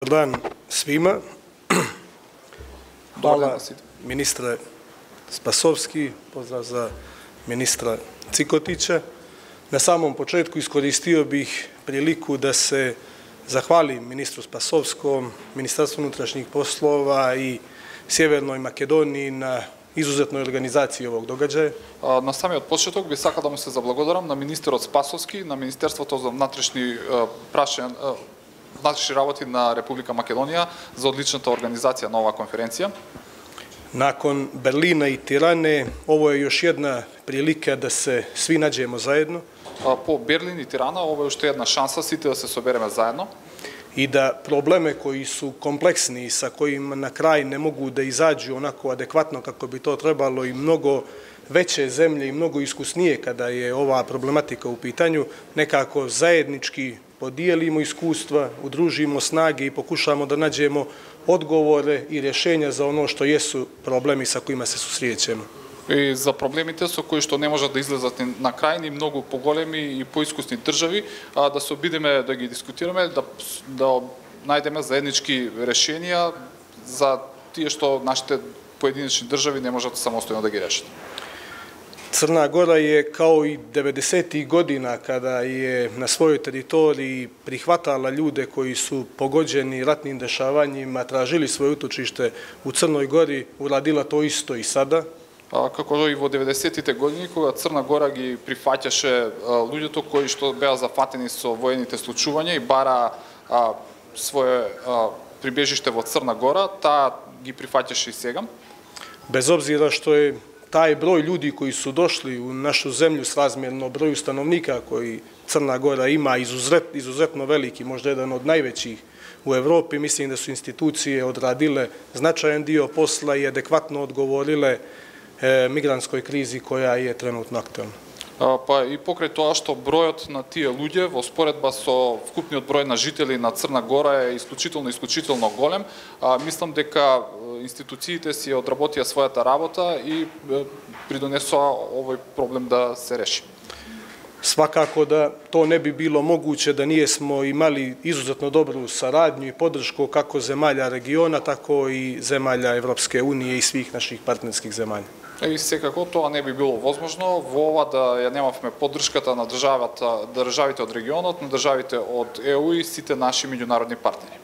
Dobar dan svima. Hvala ministre Spasovski, pozdrav za ministra Cikotića. Na samom početku iskoristio bih priliku da se zahvalim ministru Spasovskom, Ministarstvu unutrašnjih poslova i Sjevernoj Makedoniji на izuzetnoj organizaciji ovog događaja. На самиот почеток би сакал да му се заблагодарам на министерот Спасовски, на Министерството за внатрешни работи на Република Македонија за одличната организација на оваа конференција. Nakon Berlina i Tirane, ovo je još jedna prilika da se svi nađemo zajedno. По Берлин и Тирана, ова е уште една шанса сите да се собереме заедно. I da probleme koji su kompleksni i sa kojima na kraj ne mogu da izađu onako adekvatno kako bi to trebalo i mnogo veće zemlje i mnogo iskusnije kada je ova problematika u pitanju, nekako zajednički podijelimo iskustva, udružimo snage i pokušamo da nađemo odgovore i rješenja za ono što jesu problemi sa kojima se susrećemo. И за проблемите со кои што не можат да излезат на крај ни многу поголеми и поискусни држави, да се обидеме да ги дискутираме, да најдеме заеднички решенија за тие што нашите поединечни држави не можат самостојно да ги решат. Crna Gora je kao i 90. godina kada je na svojoj teritoriji prihvatala ljude koji su pogođeni ratnim dešavanjima, tražili svoje utočište u Crnoj Gori, uradila to isto i sada. Како и во 90-тите години, кога Црна Гора ги прифаќаше луѓето кои што беа зафатени со воените случувања и бара свое прибежиште во Црна Гора, таа ги прифаќаше и сега. Bez obzira što je taj broj ljudi koji su došli u našu zemlju srazmjerno broju stanovnika koji Crna Gora ima izuzetno veliki, možda jedan od najvećih u Evropi, mislim da su institucije odradile značajan dio posla i adekvatno odgovorile migrantskoj krizi koja je trenutno aktuelna. Па и покрај тоа што бројот на тие луѓе во споредба со вкупниот број на жители на Црна Гора е исклучително голем, мислам дека институциите си одработија својата работа и придонесоа овој проблем да се реши. Svakako da to ne bi bilo moguće da nijesmo imali izuzetno dobru saradnju i podršku kako zemalja regiona, tako i zemalja Evropske unije i svih naših partnerskih zemalja. И секако тоа не би било возможно во ова да ја немавме поддршката на државите од регионот, на државите од ЕУ и сите наши меѓународни партнери.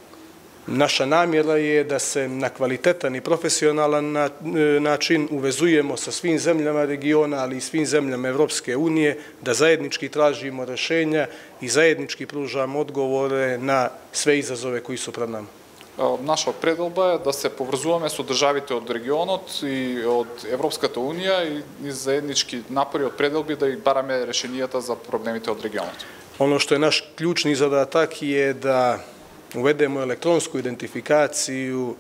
Naša namjera je da se na kvalitetan i profesionalan način uvezujemo sa svim zemljama regiona, ali i svim zemljama Evropske unije, da zajednički tražimo rešenja i zajednički pružamo odgovore na sve izazove koji su pred nama. Наша пределба е да се поврзуваме со државите од регионот и од Европската унија и заеднички напори од пределби да и бараме решенијата за проблемите од регионот. Ono što je naš ključni zadatak je da uvedemo elektronsku identifikaciju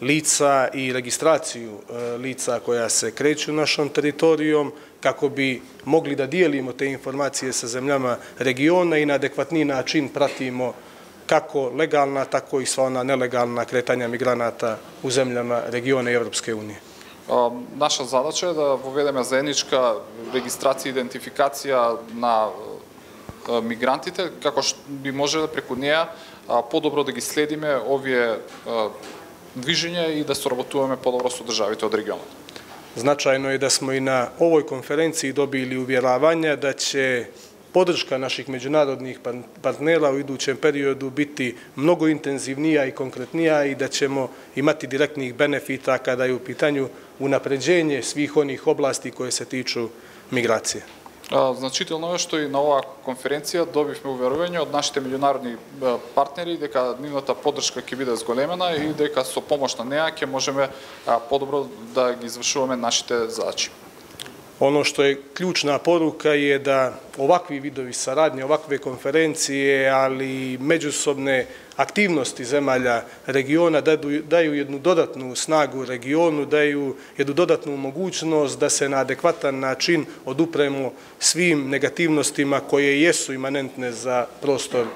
lica i registraciju lica koja se kreću našom teritorijom kako bi mogli da dijelimo te informacije sa zemljama regiona i na adekvatni način pratimo kako legalna, tako i sva ona nelegalna kretanja migranata u zemljama regiona i Evropske unije. Наша задача е да воведеме заедничка регистрација и идентификација на мигрантите, како што би можеле преку неја подобро да ги следиме овие движења и да соработуваме подобро со државите од регионот. Značajno je da smo i na ovoj konferenciji dobili uvjeravanja da će podrška naših međunarodnih partnera u idućem periodu biti mnogo intenzivnija i konkretnija i da ćemo imati direktnih benefita kada je u pitanju unapređenje svih onih oblasti koje se tiču migracije. Значително е што и на оваа конференција добивме уверување од нашите меѓународни партнери дека нивната поддршка ќе биде зголемена и дека со помош на неа ќе можеме подобро да ги извршуваме нашите задачи. Ono što je ključna poruka je da ovakvi vidovi saradnje, ovakve konferencije, ali i međusobne aktivnosti zemalja regiona daju jednu dodatnu snagu regionu, daju jednu dodatnu mogućnost da se na adekvatan način odupremo svim negativnostima koje jesu imanentne za prostor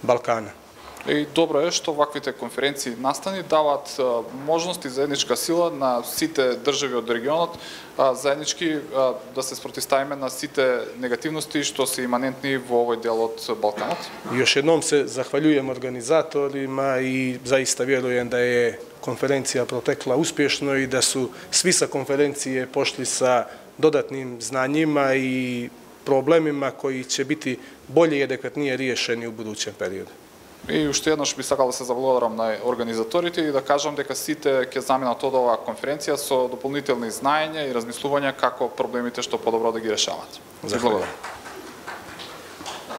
Balkana. И добро е што ваквите конференции настани даваат можности заедничка сила на сите држави од регионот, заеднички да се спротивставиме на сите негативности што се иманентни во овој дел од Балканот. Još jednom se zahvaljujem organizatorima i zaista vjerujem da je konferencija protekla uspješno i da su svi sa konferencije pošli sa dodatnim znanjima i problemima koji će biti bolje i adekvatnije riješeni u budućem periodu. И уште еднаш би сакал да се заблагодарам на организаторите и да кажам дека сите ќе заминат од оваа конференција со дополнителни знаења и размислувања како проблемите што подобро да ги решават. Захвалувам.